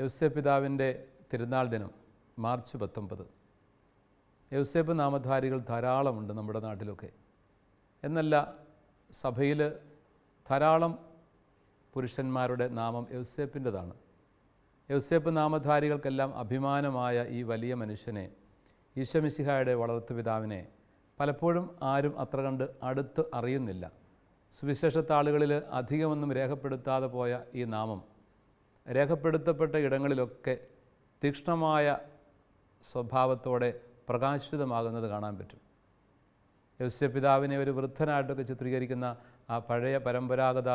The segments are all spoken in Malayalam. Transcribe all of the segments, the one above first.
യൗസേപ്പ് പിതാവിൻ്റെ തിരുനാൾ ദിനം മാർച്ച് 19. യൗസേപ്പ് നാമധാരികൾ ധാരാളമുണ്ട് നമ്മുടെ നാട്ടിലൊക്കെ. എന്നല്ല, സഭയിൽ ധാരാളം പുരുഷന്മാരുടെ നാമം യൗസേപ്പിൻ്റെതാണ്. യൗസേപ്പ് നാമധാരികൾക്കെല്ലാം അഭിമാനമായ ഈ വലിയ മനുഷ്യനെ, ഈശോ മിശിഹായുടെ വളർത്തുപിതാവിനെ പലപ്പോഴും ആരും അത്ര കണ്ട് അടുത്ത് അറിയുന്നില്ല. സുവിശേഷത്താളുകളിൽ അധികമൊന്നും രേഖപ്പെടുത്താതെ പോയ ഈ നാമം രേഖപ്പെടുത്തപ്പെട്ട ഇടങ്ങളിലൊക്കെ തീക്ഷ്ണമായ സ്വഭാവത്തോടെ പ്രകാശിതമാകുന്നത് കാണാൻ പറ്റും. യൗസേപ്പ് പിതാവിനെ ഒരു വൃദ്ധനായിട്ടൊക്കെ ചിത്രീകരിക്കുന്ന ആ പഴയ പരമ്പരാഗത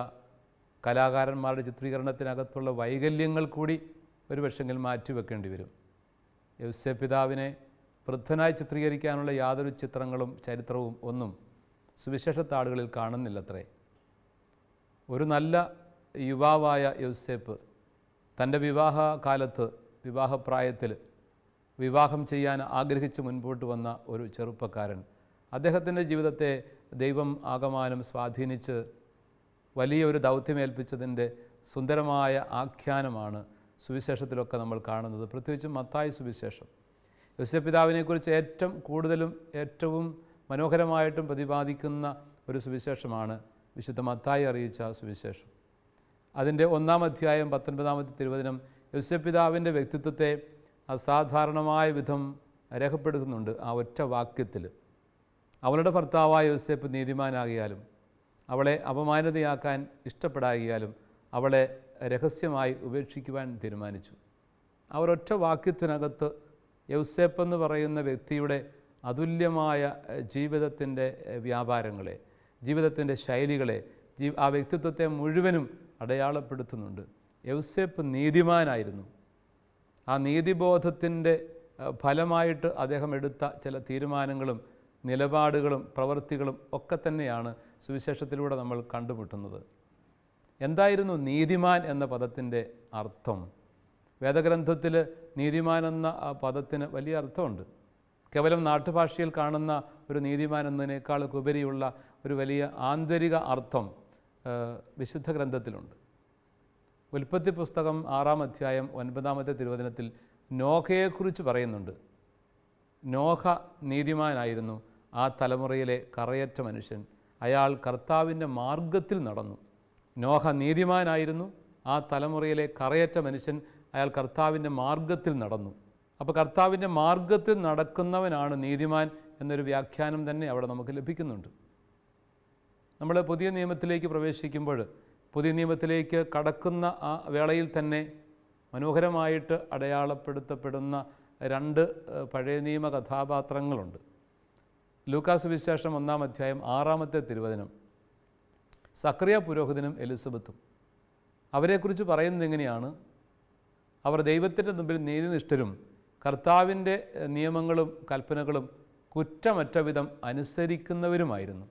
കലാകാരന്മാരുടെ ചിത്രീകരണത്തിനകത്തുള്ള വൈകല്യങ്ങൾ കൂടി ഒരു പക്ഷെങ്കിൽ മാറ്റിവെക്കേണ്ടി വരും. യൗസേപ്പ് പിതാവിനെ വൃദ്ധനായി ചിത്രീകരിക്കാനുള്ള യാതൊരു ചിത്രങ്ങളും ചരിത്രവും ഒന്നും സുവിശേഷത്താളുകളിൽ കാണുന്നില്ലത്രേ. ഒരു നല്ല യുവാവായ യൗസേപ്പ് തൻ്റെ വിവാഹകാലത്ത്, വിവാഹപ്രായത്തിൽ വിവാഹം ചെയ്യാൻ ആഗ്രഹിച്ച് മുൻപോട്ട് വന്ന ഒരു ചെറുപ്പക്കാരൻ, അദ്ദേഹത്തിൻ്റെ ജീവിതത്തെ ദൈവം ആകമാനം സ്വാധീനിച്ച് വലിയൊരു ദൗത്യമേൽപ്പിച്ചതിൻ്റെ സുന്ദരമായ ആഖ്യാനമാണ് സുവിശേഷത്തിലൊക്കെ നമ്മൾ കാണുന്നത്. പ്രത്യേകിച്ചും മത്തായി സുവിശേഷം യൗസേപ്പ് പിതാവിനെക്കുറിച്ച് ഏറ്റവും മനോഹരമായിട്ടും പ്രതിപാദിക്കുന്ന ഒരു സുവിശേഷമാണ് വിശുദ്ധ മത്തായി അറിയിച്ച സുവിശേഷം. അതിൻ്റെ 1-ാം അധ്യായം 19-ാമത്തെ തിരുവചനം യൗസേപ്പ് പിതാവിൻ്റെ വ്യക്തിത്വത്തെ അസാധാരണമായ വിധം രേഖപ്പെടുത്തുന്നുണ്ട്. ആ ഒറ്റ വാക്യത്തിൽ, അവളുടെ ഭർത്താവായ യൗസേപ്പ് നീതിമാനാകിയാലും അവളെ അപമാനിതയാക്കാൻ ഇഷ്ടപ്പെടാകിയാലും അവളെ രഹസ്യമായി ഉപേക്ഷിക്കുവാൻ തീരുമാനിച്ചു. ആ ഒരൊറ്റ വാക്യത്തിനകത്ത് യൗസേപ്പ് എന്ന് പറയുന്ന വ്യക്തിയുടെ അതുല്യമായ ജീവിതത്തിൻ്റെ വ്യാപാരങ്ങളെ, ജീവിതത്തിൻ്റെ ശൈലികളെ, ആ വ്യക്തിത്വത്തെ മുഴുവനും അടയാളപ്പെടുത്തുന്നുണ്ട്. യൗസേപ്പ് നീതിമാനായിരുന്നു. ആ നീതിബോധത്തിൻ്റെ ഫലമായിട്ട് അദ്ദേഹം എടുത്ത ചില തീരുമാനങ്ങളും നിലപാടുകളും പ്രവൃത്തികളും ഒക്കെ തന്നെയാണ് സുവിശേഷത്തിലൂടെ നമ്മൾ കണ്ടുമുട്ടുന്നത്. എന്തായിരുന്നു നീതിമാൻ എന്ന പദത്തിൻ്റെ അർത്ഥം? വേദഗ്രന്ഥത്തിൽ നീതിമാൻ എന്ന ആ പദത്തിന് വലിയ അർത്ഥമുണ്ട്. കേവലം നാട്ടുഭാഷയിൽ കാണുന്ന ഒരു നീതിമാൻ എന്നതിനേക്കാൾ ഉപരിയുള്ള ഒരു വലിയ ആന്തരിക അർത്ഥം വിശുദ്ധ ഗ്രന്ഥത്തിലുണ്ട്. ഉൽപ്പത്തി പുസ്തകം 6-ാം അധ്യായം 9-ാമത്തെ തിരുവചനത്തിൽ നോഹയെക്കുറിച്ച് പറയുന്നുണ്ട്. നോഹ നീതിമാനായിരുന്നു, ആ തലമുറയിലെ കറയറ്റ മനുഷ്യൻ. അയാൾ കർത്താവിൻ്റെ മാർഗത്തിൽ നടന്നു. നോഹ നീതിമാനായിരുന്നു, ആ തലമുറയിലെ കറയറ്റ മനുഷ്യൻ. അയാൾ കർത്താവിൻ്റെ മാർഗത്തിൽ നടന്നു. അപ്പോൾ കർത്താവിൻ്റെ മാർഗത്തിൽ നടക്കുന്നവനാണ് നീതിമാൻ എന്നൊരു വ്യാഖ്യാനം തന്നെ അവിടെ നമുക്ക് ലഭിക്കുന്നുണ്ട്. നമ്മൾ പുതിയ നിയമത്തിലേക്ക് പ്രവേശിക്കുമ്പോൾ, പുതിയ നിയമത്തിലേക്ക് കടക്കുന്ന ആ വേളയിൽ തന്നെ മനോഹരമായിട്ട് അടയാളപ്പെടുത്തപ്പെടുന്ന 2 പഴയ നിയമ കഥാപാത്രങ്ങളുണ്ട്. ലൂക്കാസ് സുവിശേഷം 1-ാം അധ്യായം 6-ാമത്തെ തിരുവചനം സക്കറിയ പുരോഹിതനും എലിസബത്തും. അവരെക്കുറിച്ച് പറയുന്നത് എങ്ങനെയാണ്? അവർ ദൈവത്തിൻ്റെ മുമ്പിൽ നീതിനിഷ്ഠരും കർത്താവിൻ്റെ നിയമങ്ങളും കൽപ്പനകളും കുറ്റമറ്റ വിധം അനുസരിക്കുന്നവരുമായിരുന്നു.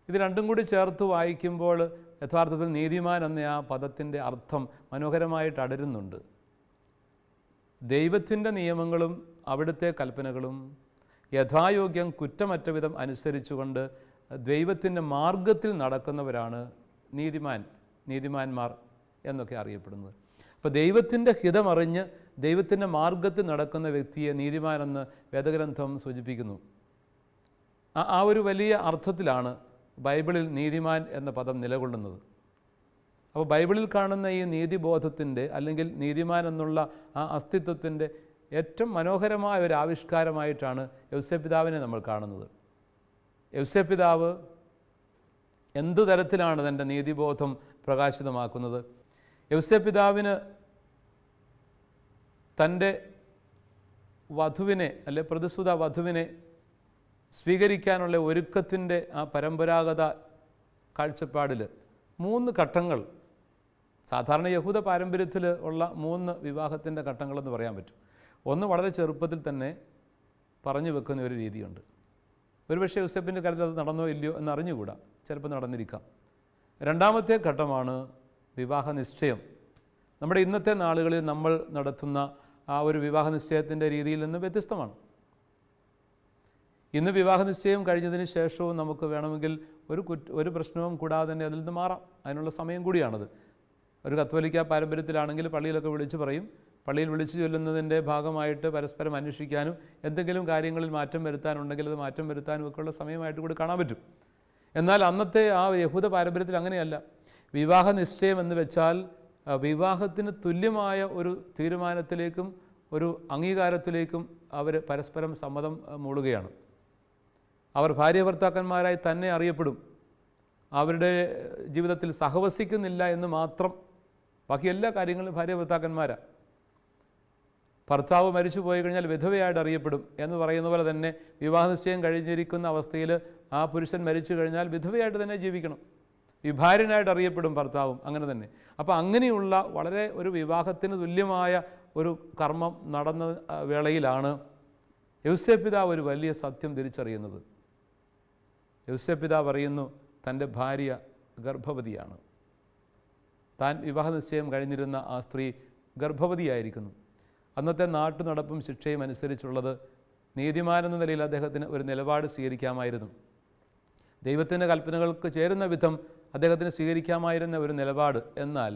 ഇത് രണ്ടും കൂടി ചേർത്ത് വായിക്കുമ്പോൾ യഥാർത്ഥത്തിൽ നീതിമാൻ എന്ന ആ പദത്തിൻ്റെ അർത്ഥം മനോഹരമായിട്ട് അടരുന്നുണ്ട്. ദൈവത്തിൻ്റെ നിയമങ്ങളും അവിടുത്തെ കൽപ്പനകളും യഥായോഗ്യം കുറ്റമറ്റ വിധം അനുസരിച്ചുകൊണ്ട് ദൈവത്തിൻ്റെ മാർഗത്തിൽ നടക്കുന്നവരാണ് നീതിമാന്മാർ എന്നൊക്കെ അറിയപ്പെടുന്നത്. അപ്പോൾ ദൈവത്തിൻ്റെ ഹിതമറിഞ്ഞ് ദൈവത്തിൻ്റെ മാർഗത്തിൽ നടക്കുന്ന വ്യക്തിയെ നീതിമാനെന്ന് വേദഗ്രന്ഥം സൂചിപ്പിക്കുന്നു. ആ ഒരു വലിയ അർത്ഥത്തിലാണ് ബൈബിളിൽ നീതിമാൻ എന്ന പദം നിലകൊള്ളുന്നത്. അപ്പോൾ ബൈബിളിൽ കാണുന്ന ഈ നീതിബോധത്തിൻ്റെ, അല്ലെങ്കിൽ നീതിമാൻ എന്നുള്ള ആ അസ്തിത്വത്തിൻ്റെ ഏറ്റവും മനോഹരമായ ഒരു ആവിഷ്കാരമായിട്ടാണ് യൗസേപ്പ് പിതാവിനെ നമ്മൾ കാണുന്നത്. യൗസേപ്പ് പിതാവ് എന്തു തരത്തിലാണ് തൻ്റെ നീതിബോധം പ്രകാശിതമാക്കുന്നത്? യൗസേപ്പ് പിതാവിന് തൻ്റെ വധുവിനെ, അല്ലെ പ്രതിസുത വധുവിനെ സ്വീകരിക്കാനുള്ള ഒരുക്കത്തിൻ്റെ ആ പരമ്പരാഗത കാഴ്ചപ്പാടിൽ 3 ഘട്ടങ്ങൾ, സാധാരണ യഹൂദ പാരമ്പര്യത്തിൽ ഉള്ള 3 വിവാഹത്തിൻ്റെ ഘട്ടങ്ങളെന്ന് പറയാൻ പറ്റും. ഒന്ന്, വളരെ ചെറുപ്പത്തിൽ തന്നെ പറഞ്ഞു വെക്കുന്ന ഒരു രീതിയുണ്ട്. ഒരുപക്ഷെ യൗസേപ്പിൻ്റെ കാര്യത്തിൽ അത് നടന്നോ ഇല്ലയോ എന്ന് അറിഞ്ഞുകൂടാ, ചിലപ്പോൾ നടന്നിരിക്കാം. 2-ാമത്തെ ഘട്ടമാണ് വിവാഹ നിശ്ചയം. നമ്മുടെ ഇന്നത്തെ നാളുകളിൽ നമ്മൾ നടത്തുന്ന ആ ഒരു വിവാഹ നിശ്ചയത്തിൻ്റെ രീതിയിൽ നിന്ന് വ്യത്യസ്തമാണ്. ഇന്ന് വിവാഹ നിശ്ചയം കഴിഞ്ഞതിന് ശേഷവും നമുക്ക് വേണമെങ്കിൽ ഒരു പ്രശ്നവും കൂടാതെ തന്നെ അതിൽ നിന്ന് മാറാം. അതിനുള്ള സമയം കൂടിയാണത്. ഒരു കത്തോലിക്ക പാരമ്പര്യത്തിലാണെങ്കിൽ പള്ളിയിലൊക്കെ വിളിച്ചു പറയും. പള്ളിയിൽ വിളിച്ചു ചൊല്ലുന്നതിൻ്റെ ഭാഗമായിട്ട് പരസ്പരം അന്വേഷിക്കാനും എന്തെങ്കിലും കാര്യങ്ങളിൽ മാറ്റം വരുത്താനുണ്ടെങ്കിൽ അത് മാറ്റം വരുത്താനും ഒക്കെയുള്ള സമയമായിട്ട് കൂടി കാണാൻ പറ്റും. എന്നാൽ അന്നത്തെ ആ യഹൂദ പാരമ്പര്യത്തിൽ അങ്ങനെയല്ല. വിവാഹ നിശ്ചയം എന്ന് വെച്ചാൽ വിവാഹത്തിന് തുല്യമായ ഒരു തീരുമാനത്തിലേക്കും ഒരു അംഗീകാരത്തിലേക്കും അവർ പരസ്പരം സമ്മതം മൂളുകയാണ്. അവർ ഭാര്യ ഭർത്താക്കന്മാരായി തന്നെ അറിയപ്പെടും. അവരുടെ ജീവിതത്തിൽ സഹവസിക്കുന്നില്ല എന്ന് മാത്രം, ബാക്കി എല്ലാ കാര്യങ്ങളും ഭാര്യ ഭർത്താക്കന്മാരാണ്. ഭർത്താവ് മരിച്ചു പോയി കഴിഞ്ഞാൽ വിധവയായിട്ട് അറിയപ്പെടും എന്ന് പറയുന്ന പോലെ തന്നെ വിവാഹ നിശ്ചയം കഴിഞ്ഞിരിക്കുന്ന അവസ്ഥയിൽ ആ പുരുഷൻ മരിച്ചു കഴിഞ്ഞാൽ വിധവയായിട്ട് തന്നെ ജീവിക്കണം. വിഭാര്യനായിട്ട് അറിയപ്പെടും ഭർത്താവും അങ്ങനെ തന്നെ. അപ്പോൾ അങ്ങനെയുള്ള വളരെ ഒരു വിവാഹത്തിന് തുല്യമായ ഒരു കർമ്മം നടന്ന വേളയിലാണ് യൗസേപ്പ് പിതാവ് ഒരു വലിയ സത്യം തിരിച്ചറിയുന്നത്. യൗസേപ്പ് പിതാവ് പറയുന്നു, തൻ്റെ ഭാര്യ ഗർഭവതിയാണ്. താൻ വിവാഹ നിശ്ചയം കഴിഞ്ഞിരുന്ന ആ സ്ത്രീ ഗർഭവതിയായിരിക്കുന്നു. അന്നത്തെ നാട്ടു നടപ്പും ശിക്ഷയും അനുസരിച്ചുള്ളത് നീതിമാനെന്ന നിലയിൽ അദ്ദേഹത്തിന് ഒരു നിലപാട് സ്വീകരിക്കാമായിരുന്നു. ദൈവത്തിൻ്റെ കൽപ്പനകൾക്ക് ചേരുന്ന വിധം അദ്ദേഹത്തിന് സ്വീകരിക്കാമായിരുന്ന ഒരു നിലപാട്. എന്നാൽ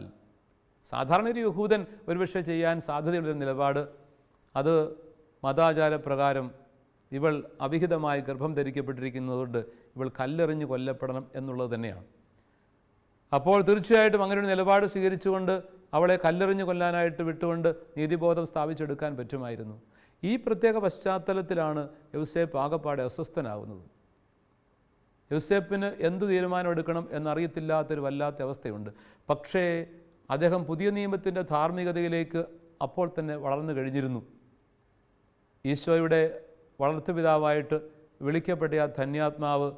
സാധാരണ ഒരു യഹൂദൻ ഒരുപക്ഷെ ചെയ്യാൻ സാധ്യതയുള്ളൊരു നിലപാട്, അത് മതാചാരപ്രകാരം ഇവൾ അവിഹിതമായി ഗർഭം ധരിക്കപ്പെട്ടിരിക്കുന്നതുകൊണ്ട് ഇവൾ കല്ലെറിഞ്ഞ് കൊല്ലപ്പെടണം എന്നുള്ളത് തന്നെയാണ്. അപ്പോൾ തീർച്ചയായിട്ടും അങ്ങനെ ഒരു നിലപാട് സ്വീകരിച്ചുകൊണ്ട് അവളെ കല്ലെറിഞ്ഞ് കൊല്ലാനായിട്ട് വിട്ടുകൊണ്ട് നീതിബോധം സ്ഥാപിച്ചെടുക്കാൻ പറ്റുമായിരുന്നു. ഈ പ്രത്യേക പശ്ചാത്തലത്തിലാണ് യൗസേപ്പ് ആകപ്പാടെ അസ്വസ്ഥനാകുന്നത്. യൗസേപ്പിന് എന്ത് തീരുമാനം എടുക്കണം എന്നറിയത്തില്ലാത്തൊരു വല്ലാത്ത അവസ്ഥയുണ്ട്. പക്ഷേ അദ്ദേഹം പുതിയ നിയമത്തിൻ്റെ ധാർമ്മികതയിലേക്ക് അപ്പോൾ തന്നെ വളർന്നു കഴിഞ്ഞിരുന്നു. ഈശോയുടെ വളർത്തുപിതാവായിട്ട് വിളിക്കപ്പെട്ട ആ ധന്യാത്മാവ്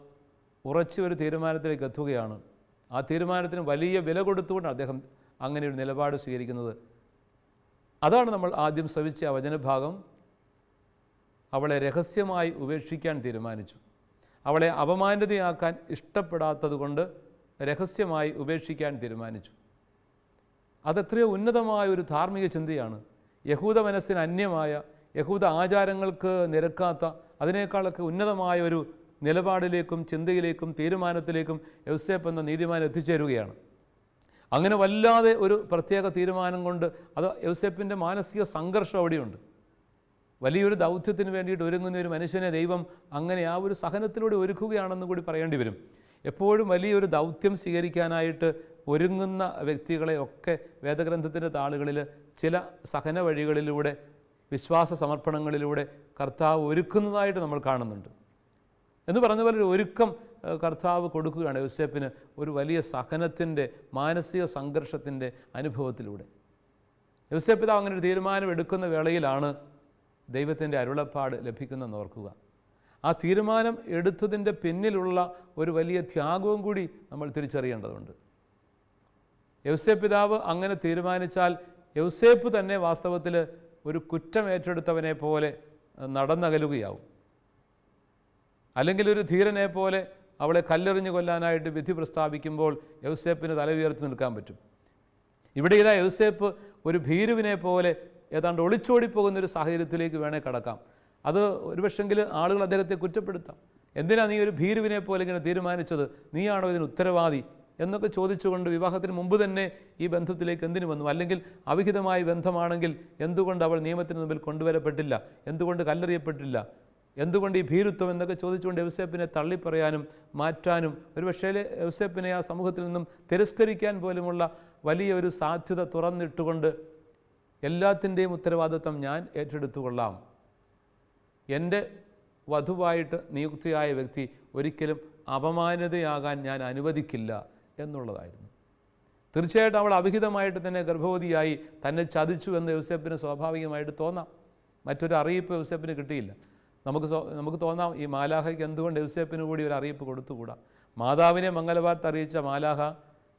ഉറച്ച ഒരു തീരുമാനത്തിലേക്ക് എത്തുകയാണ്. ആ തീരുമാനത്തിന് വലിയ വില കൊടുത്തുകൊണ്ട് അദ്ദേഹം അങ്ങനെ ഒരു നിലപാട് സ്വീകരിക്കുന്നത്. അതാണ് നമ്മൾ ആദ്യം ശ്രവിച്ച ആ വചനഭാഗം. അവളെ രഹസ്യമായി ഉപേക്ഷിക്കാൻ തീരുമാനിച്ചു. അവളെ അപമാനിതയാക്കാൻ ഇഷ്ടപ്പെടാത്തത് കൊണ്ട് രഹസ്യമായി ഉപേക്ഷിക്കാൻ തീരുമാനിച്ചു. അതെത്രയോ ഉന്നതമായ ഒരു ധാർമ്മിക ചിന്തയാണ്. യഹൂദ മനസ്സിന് അന്യമായ, യഹൂദ ആചാരങ്ങൾക്ക് നിരക്കാത്ത, അതിനേക്കാളൊക്കെ ഉന്നതമായ ഒരു നിലപാടിലേക്കും ചിന്തയിലേക്കും തീരുമാനത്തിലേക്കും യൗസേപ്പ് എന്ന നീതിമാൻ എത്തിച്ചേരുകയാണ്. അങ്ങനെ വല്ലാതെ ഒരു പ്രത്യേക തീരുമാനം കൊണ്ട് അത് യൗസേപ്പിൻ്റെ മാനസിക സംഘർഷം അവിടെയുണ്ട്. വലിയൊരു ദൗത്യത്തിന് വേണ്ടിയിട്ട് ഒരുങ്ങുന്ന ഒരു മനുഷ്യനെ ദൈവം അങ്ങനെ ആ ഒരു സഹനത്തിലൂടെ ഒരുക്കുകയാണെന്ന് കൂടി പറയേണ്ടി വരും. എപ്പോഴും വലിയൊരു ദൗത്യം സ്വീകരിക്കാനായിട്ട് ഒരുങ്ങുന്ന വ്യക്തികളെയൊക്കെ വേദഗ്രന്ഥത്തിൻ്റെ താളുകളിൽ ചില സഹന വഴികളിലൂടെ, വിശ്വാസ സമർപ്പണങ്ങളിലൂടെ കർത്താവ് ഒരുക്കുന്നതായിട്ട് നമ്മൾ കാണുന്നുണ്ട്. എന്ന് പറഞ്ഞ പോലെ ഒരു ഒരുക്കം കർത്താവ് കൊടുക്കുകയാണ് യൗസേപ്പിന് ഒരു വലിയ സഹനത്തിൻ്റെ, മാനസിക സംഘർഷത്തിൻ്റെ അനുഭവത്തിലൂടെ. യൗസേപ്പ് പിതാവ് അങ്ങനെ ഒരു തീരുമാനം എടുക്കുന്ന വേളയിലാണ് ദൈവത്തിൻ്റെ അരുളപ്പാട് ലഭിക്കുന്നതെന്ന് ഓർക്കുക. ആ തീരുമാനം എടുത്തതിൻ്റെ പിന്നിലുള്ള ഒരു വലിയ ത്യാഗവും കൂടി നമ്മൾ തിരിച്ചറിയേണ്ടതുണ്ട്. യൗസേപ്പ് പിതാവ് അങ്ങനെ തീരുമാനിച്ചാൽ യൗസേപ്പ് തന്നെ വാസ്തവത്തിൽ ഒരു കുറ്റം ഏറ്റെടുത്തവനെ പോലെ നടന്നകലുകയാവും. അല്ലെങ്കിൽ ഒരു ധീരനെ പോലെ അവളെ കല്ലെറിഞ്ഞ് കൊല്ലാനായിട്ട് വിധി പ്രസ്താവിക്കുമ്പോൾ യൗസേപ്പിന് തല ഉയർത്തി നിൽക്കാൻ പറ്റും. ഇവിടെ ഇതാ യൗസേപ്പ് ഒരു ഭീരുവിനെ പോലെ ഏതാണ്ട് ഒളിച്ചോടിപ്പോകുന്നൊരു സാഹചര്യത്തിലേക്ക് വേണേൽ കടക്കാം. അത് ഒരുപക്ഷെങ്കിൽ ആളുകൾ അദ്ദേഹത്തെ കുറ്റപ്പെടുത്താം. എന്തിനാ നീ ഒരു ഭീരുവിനെ പോലെ ഇങ്ങനെ തീരുമാനിച്ചത്? നീയാണോ ഇതിന് ഉത്തരവാദി എന്നൊക്കെ ചോദിച്ചുകൊണ്ട് വിവാഹത്തിന് മുമ്പ് തന്നെ ഈ ബന്ധത്തിലേക്ക് എന്തിനു വന്നു? അല്ലെങ്കിൽ അവിഹിതമായ ബന്ധമാണെങ്കിൽ എന്തുകൊണ്ട് അവൾ നിയമത്തിന് മുമ്പിൽ കൊണ്ടുവരപ്പെട്ടില്ല? എന്തുകൊണ്ട് കല്ലെറിയപ്പെട്ടില്ല? എന്തുകൊണ്ട് ഈ ഭീരുത്വം എന്നൊക്കെ ചോദിച്ചുകൊണ്ട് യൗസേപ്പിനെ തള്ളിപ്പറയാനും മാറ്റാനും ഒരുപക്ഷേ യൗസേപ്പിനെ ആ സമൂഹത്തിൽ നിന്നും തിരസ്കരിക്കാൻ പോലുമുള്ള വലിയൊരു സാധ്യത തുറന്നിട്ടുകൊണ്ട് എല്ലാത്തിൻ്റെയും ഉത്തരവാദിത്വം ഞാൻ ഏറ്റെടുത്തുകൊള്ളാം, എൻ്റെ വധുവായിട്ട് നിയുക്തിയായ വ്യക്തി ഒരിക്കലും അപമാനിതയാകാൻ ഞാൻ അനുവദിക്കില്ല എന്നുള്ളതായിരുന്നു. തീർച്ചയായിട്ടും അവൾ അവിഹിതമായിട്ട് തന്നെ ഗർഭവതിയായി തന്നെ ചതിച്ചു എന്ന് യൗസേപ്പിന് സ്വാഭാവികമായിട്ട് തോന്നാം. മറ്റൊരു അറിയിപ്പ് യൗസേപ്പിന് കിട്ടിയില്ല. നമുക്ക് തോന്നാം, ഈ മാലാഹയ്ക്ക് എന്തുകൊണ്ട് യൗസേപ്പിന് കൂടി ഒരു അറിയിപ്പ് കൊടുത്തുകൂടാ? മാതാവിനെ മംഗലവാർത്ത അറിയിച്ച മാലാഹ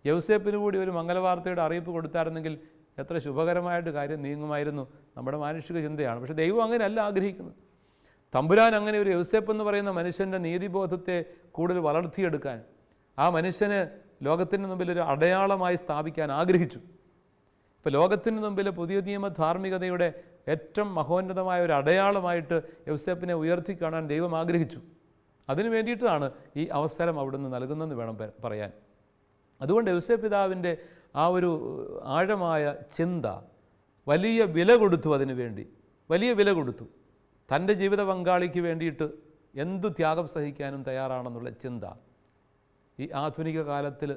യൗസേപ്പിന് കൂടി ഒരു മംഗലവാർത്തയുടെ അറിയിപ്പ് കൊടുത്തായിരുന്നെങ്കിൽ എത്ര ശുഭകരമായിട്ട് കാര്യം നീങ്ങുമായിരുന്നു. നമ്മുടെ മാനുഷിക ചിന്തയാണ്. പക്ഷേ ദൈവം അങ്ങനെയല്ല ആഗ്രഹിക്കുന്നത്. തമ്പുരാൻ അങ്ങനെ ഒരു യൗസേപ്പ് എന്ന് പറയുന്ന മനുഷ്യൻ്റെ നീതിബോധത്തെ കൂടുതൽ വളർത്തിയെടുക്കാൻ, ആ മനുഷ്യന് ലോകത്തിന് മുമ്പിൽ ഒരു അടയാളമായി സ്ഥാപിക്കാൻ ആഗ്രഹിച്ചു. ഇപ്പോൾ ലോകത്തിന് മുമ്പിൽ പുതിയ നിയമ ധാർമ്മികതയുടെ ഏറ്റവും മഹോന്നതമായ ഒരു അടയാളമായിട്ട് യൗസേപ്പിനെ ഉയർത്തി കാണാൻ ദൈവം ആഗ്രഹിച്ചു. അതിനു വേണ്ടിയിട്ടാണ് ഈ അവസരം അവിടുന്ന് നൽകുന്നതെന്ന് വേണം പറയാൻ. അതുകൊണ്ട് യൗസേപ്പ് പിതാവിൻ്റെ ആ ഒരു ആഴമായ ചിന്ത, വലിയ വില കൊടുത്തു, അതിനു വേണ്ടി വലിയ വില കൊടുത്തു. തൻ്റെ ജീവിത പങ്കാളിക്ക് വേണ്ടിയിട്ട് എന്തു ത്യാഗം സഹിക്കാനും തയ്യാറാണെന്നുള്ള ചിന്ത. ഈ ആധുനിക കാലത്തിൽ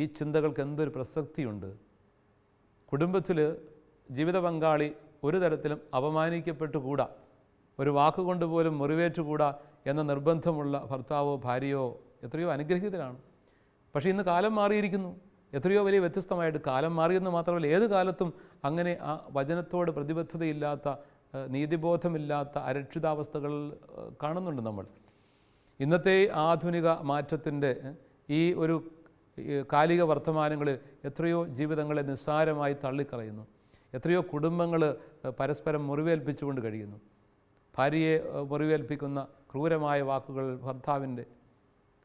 ഈ ചിന്തകൾക്ക് എന്തൊരു പ്രസക്തിയുണ്ട്. കുടുംബത്തിൽ ജീവിത പങ്കാളി ഒരു തരത്തിലും അപമാനിക്കപ്പെട്ടുകൂടാ, ഒരു വാക്കുകൊണ്ട് പോലും മുറിവേറ്റുകൂടാ എന്ന നിർബന്ധമുള്ള ഭർത്താവോ ഭാര്യയോ എത്രയോ അനുഗ്രഹീതരാണ്. പക്ഷേ ഇന്ന് കാലം മാറിയിരിക്കുന്നു. എത്രയോ വലിയ വ്യത്യസ്തമായിട്ട് കാലം മാറിയെന്ന് മാത്രമല്ല, ഏത് കാലത്തും അങ്ങനെ ആ വചനത്തോട് പ്രതിബദ്ധതയില്ലാത്ത, നീതിബോധമില്ലാത്ത അരക്ഷിതാവസ്ഥകൾ കാണുന്നുണ്ട് നമ്മൾ. ഇന്നത്തെ ആധുനിക മാറ്റത്തിൻ്റെ ഈ ഒരു കാലിക വർത്തമാനങ്ങളിൽ എത്രയോ ജീവിതങ്ങളെ നിസ്സാരമായി തള്ളിക്കളയുന്നു. എത്രയോ കുടുംബങ്ങൾ പരസ്പരം മുറിവേൽപ്പിച്ചുകൊണ്ട് കഴിയുന്നു. ഭാര്യയെ മുറിവേൽപ്പിക്കുന്ന ക്രൂരമായ വാക്കുകൾ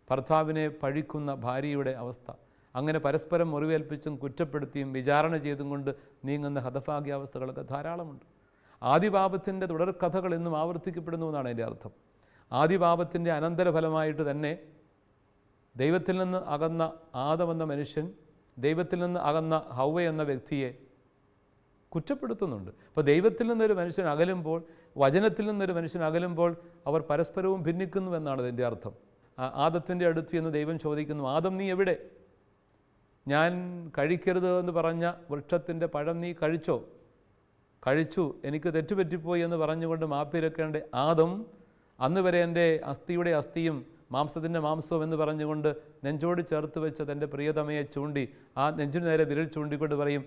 ഭർത്താവിനെ പഴിക്കുന്ന ഭാര്യയുടെ അവസ്ഥ, അങ്ങനെ പരസ്പരം മുറിവേൽപ്പിച്ചും കുറ്റപ്പെടുത്തിയും വിചാരണ ചെയ്തും കൊണ്ട് നീങ്ങുന്ന ഹതഭാഗ്യാവസ്ഥകളൊക്കെ ധാരാളമുണ്ട്. ആദിപാപത്തിൻ്റെ തുടർക്കഥകൾ ഇന്നും ആവർത്തിക്കപ്പെടുന്നു എന്നാണ് അതിൻ്റെ അർത്ഥം. ആദിപാപത്തിൻ്റെ അനന്തരഫലമായിട്ട് തന്നെ ദൈവത്തിൽ നിന്ന് അകന്ന ആദം എന്ന മനുഷ്യൻ ദൈവത്തിൽ നിന്ന് അകന്ന ഹൗവ എന്ന വ്യക്തിയെ കുറ്റപ്പെടുത്തുന്നുണ്ട്. അപ്പോൾ ദൈവത്തിൽ നിന്നൊരു മനുഷ്യൻ അകലുമ്പോൾ, വചനത്തിൽ നിന്നൊരു മനുഷ്യൻ അകലുമ്പോൾ അവർ പരസ്പരവും ഭിന്നിക്കുന്നു എന്നാണ് ഇതിൻ്റെ അർത്ഥം. ആദത്തിൻ്റെ അടുത്ത് എന്ന് ദൈവം ചോദിക്കുന്നു, ആദം നീ എവിടെ? ഞാൻ കഴിക്കരുത് എന്ന് പറഞ്ഞ വൃക്ഷത്തിൻ്റെ പഴം നീ കഴിച്ചു, എനിക്ക് തെറ്റുപറ്റിപ്പോയി എന്ന് പറഞ്ഞുകൊണ്ട് മാപ്പിരക്കേണ്ട ആദം അന്ന് വരെ എൻ്റെ അസ്ഥിയുടെ അസ്ഥിയും മാംസത്തിൻ്റെ മാംസവും എന്ന് പറഞ്ഞുകൊണ്ട് നെഞ്ചോട് ചേർത്ത് വെച്ച തൻ്റെ പ്രിയതമയെ ചൂണ്ടി ആ നെഞ്ചിന് നേരെ വിരൽ ചൂണ്ടിക്കൊണ്ട് പറയും,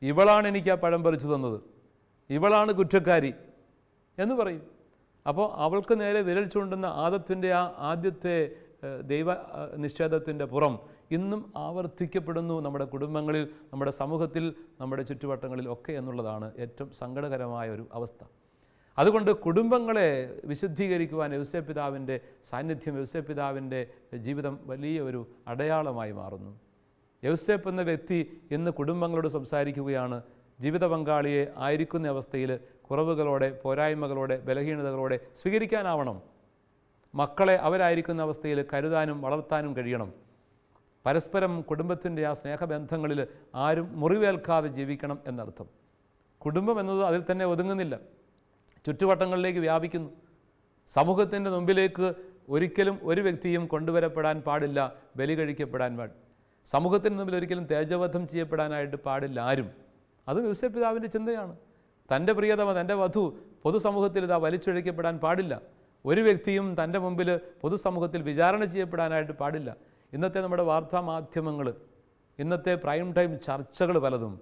ഇവളാണ് എനിക്ക് ആ പഴം പറിച്ചു തന്നത്, ഇവളാണ് കുറ്റക്കാരി എന്ന് പറയും. അപ്പോൾ അവൾക്ക് നേരെ വിരൽ ചൂണ്ടുന്ന ആദത്തിൻ്റെ ആ ആദ്യത്തെ ദൈവ നിഷേധത്തിൻ്റെ പുറം ഇന്നും ആവർത്തിക്കപ്പെടുന്നു നമ്മുടെ കുടുംബങ്ങളിൽ, നമ്മുടെ സമൂഹത്തിൽ, നമ്മുടെ ചുറ്റുവട്ടങ്ങളിൽ ഒക്കെ എന്നുള്ളതാണ് ഏറ്റവും സങ്കടകരമായ ഒരു അവസ്ഥ. അതുകൊണ്ട് കുടുംബങ്ങളെ വിശുദ്ധീകരിക്കുവാൻ യൗസേപ്പിതാവിൻ്റെ സാന്നിധ്യം, യൗസേപ്പിതാവിൻ്റെ ജീവിതം വലിയ ഒരു അടയാളമായി മാറുന്നു. യൗസേപ്പ് എന്ന വ്യക്തി ഇന്ന് കുടുംബങ്ങളോട് സംസാരിക്കുകയാണ്. ജീവിത പങ്കാളിയെ ആയിരിക്കുന്ന അവസ്ഥയിൽ കുറവുകളോടെ, പോരായ്മകളോടെ, ബലഹീനതകളോടെ സ്വീകരിക്കാനാവണം. മക്കളെ അവരായിരിക്കുന്ന അവസ്ഥയിൽ കരുതാനും വളർത്താനും കഴിയണം. പരസ്പരം കുടുംബത്തിൻ്റെ ആ സ്നേഹബന്ധങ്ങളിൽ ആരും മുറിവേൽക്കാതെ ജീവിക്കണം എന്നർത്ഥം. കുടുംബം എന്നത് അതിൽ തന്നെ ഒതുങ്ങുന്നില്ല, ചുറ്റുവട്ടങ്ങളിലേക്ക് വ്യാപിക്കുന്നു. സമൂഹത്തിൻ്റെ മുമ്പിലേക്ക് ഒരിക്കലും ഒരു വ്യക്തിയും കൊണ്ടുവരപ്പെടാൻ പാടില്ല, ബലി കഴിക്കപ്പെടാൻ പാടില്ല. സമൂഹത്തിന് മുമ്പിൽ ഒരിക്കലും തേജവധം ചെയ്യപ്പെടാനായിട്ട് പാടില്ല ആരും. അത് യൗസേപ്പിതാവിൻ്റെ ചിന്തയാണ്. തൻ്റെ പ്രിയതമ, തൻ്റെ വധു പൊതുസമൂഹത്തിൽ ഇതാ വലിച്ചൊഴിക്കപ്പെടാൻ പാടില്ല. ഒരു വ്യക്തിയും തൻ്റെ മുമ്പിൽ പൊതുസമൂഹത്തിൽ വിചാരണ ചെയ്യപ്പെടാനായിട്ട് പാടില്ല. ഇന്നത്തെ നമ്മുടെ വാർത്താമാധ്യമങ്ങൾ, ഇന്നത്തെ പ്രൈം ടൈം ചർച്ചകൾ പലതും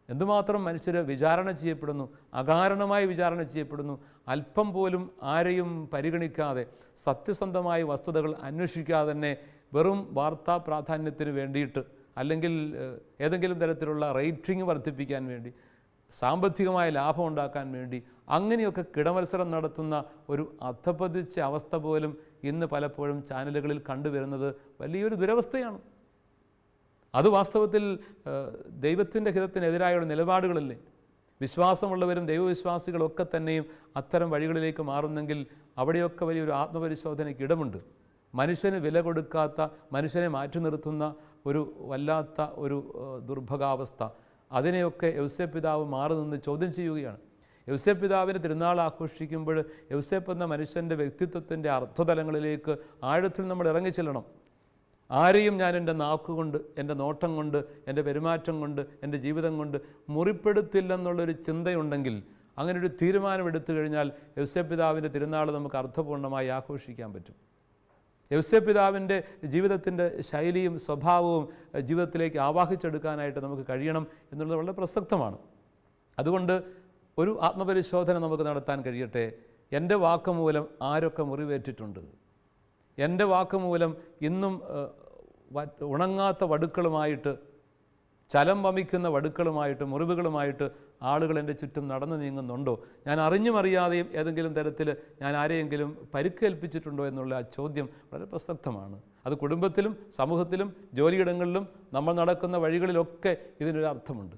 എന്തുമാത്രം മനുഷ്യർ വിചാരണ ചെയ്യപ്പെടുന്നു, അകാരണമായി വിചാരണ ചെയ്യപ്പെടുന്നു. അല്പം പോലും ആരെയും പരിഗണിക്കാതെ, സത്യസന്ധമായ വസ്തുതകൾ അന്വേഷിക്കാതെ തന്നെ വെറും വാർത്താ പ്രാധാന്യത്തിന് വേണ്ടിയിട്ട്, അല്ലെങ്കിൽ ഏതെങ്കിലും തരത്തിലുള്ള റേറ്റിംഗ് വർദ്ധിപ്പിക്കാൻ വേണ്ടി, സാമ്പത്തികമായ ലാഭം ഉണ്ടാക്കാൻ വേണ്ടി അങ്ങനെയൊക്കെ കിടമത്സരം നടത്തുന്ന ഒരു അധപ്പതിച്ച അവസ്ഥ പോലും ഇന്ന് പലപ്പോഴും ചാനലുകളിൽ കണ്ടുവരുന്നത് വലിയൊരു ദുരവസ്ഥയാണ്. അത് വാസ്തവത്തിൽ ദൈവത്തിൻ്റെ ഹിതത്തിനെതിരായുള്ള നിലപാടുകളല്ലേ? വിശ്വാസമുള്ളവരും ദൈവവിശ്വാസികളൊക്കെ തന്നെയും അത്തരം വഴികളിലേക്ക് മാറുന്നെങ്കിൽ അവിടെയൊക്കെ വലിയൊരു ആത്മപരിശോധനയ്ക്ക് ഇടമുണ്ട്. മനുഷ്യന് വില കൊടുക്കാത്ത, മനുഷ്യനെ മാറ്റി നിർത്തുന്ന ഒരു വല്ലാത്ത ഒരു ദുർഭഗാവസ്ഥ, അതിനെയൊക്കെ യൗസേപ്പിതാവ് മാറി നിന്ന് ചോദ്യം ചെയ്യുകയാണ്. യൗസേപ്പിതാവിൻ്റെ തിരുനാൾ ആഘോഷിക്കുമ്പോൾ യൗസേപ്പ് എന്ന മനുഷ്യൻ്റെ വ്യക്തിത്വത്തിൻ്റെ അർത്ഥതലങ്ങളിലേക്ക് ആഴത്തിൽ നമ്മൾ ഇറങ്ങിച്ചെല്ലണം. ആരെയും ഞാൻ എൻ്റെ നാക്കുകൊണ്ട്, എൻ്റെ നോട്ടം കൊണ്ട്, എൻ്റെ പെരുമാറ്റം കൊണ്ട്, എൻ്റെ ജീവിതം കൊണ്ട് മുറിപ്പെടുത്തില്ലെന്നുള്ളൊരു ചിന്തയുണ്ടെങ്കിൽ, അങ്ങനെ ഒരു തീരുമാനമെടുത്തു കഴിഞ്ഞാൽ യൗസേപ്പിതാവിൻ്റെ തിരുനാൾ നമുക്ക് അർത്ഥപൂർണ്ണമായി ആഘോഷിക്കാൻ പറ്റും. യൗസേപ്പിതാവിൻ്റെ ജീവിതത്തിൻ്റെ ശൈലിയും സ്വഭാവവും ജീവിതത്തിലേക്ക് ആവാഹിച്ചെടുക്കാനായിട്ട് നമുക്ക് കഴിയണം എന്നുള്ളത് വളരെ പ്രസക്തമാണ്. അതുകൊണ്ട് ഒരു ആത്മപരിശോധന നമുക്ക് നടത്താൻ കഴിയട്ടെ. എൻ്റെ വാക്കുമൂലം ആരൊക്കെ മുറിവേറ്റിട്ടുണ്ട്? എൻ്റെ വാക്കുമൂലം ഇന്നും ഉണങ്ങാത്ത വടുക്കളുമായിട്ട്, ചലം വമിക്കുന്ന വടുക്കളുമായിട്ട്, മുറിവുകളുമായിട്ട് ആളുകൾ എൻ്റെ ചുറ്റും നടന്നു നീങ്ങുന്നുണ്ടോ? ഞാൻ അറിഞ്ഞും അറിയാതെയും ഏതെങ്കിലും തരത്തിൽ ഞാൻ ആരെയെങ്കിലും പരിക്കേൽപ്പിച്ചിട്ടുണ്ടോ എന്നുള്ള ആ ചോദ്യം വളരെ പ്രസക്തമാണ്. അത് കുടുംബത്തിലും സമൂഹത്തിലും ജോലിയിടങ്ങളിലും നമ്മൾ നടക്കുന്ന വഴികളിലൊക്കെ ഇതിനൊരു അർത്ഥമുണ്ട്.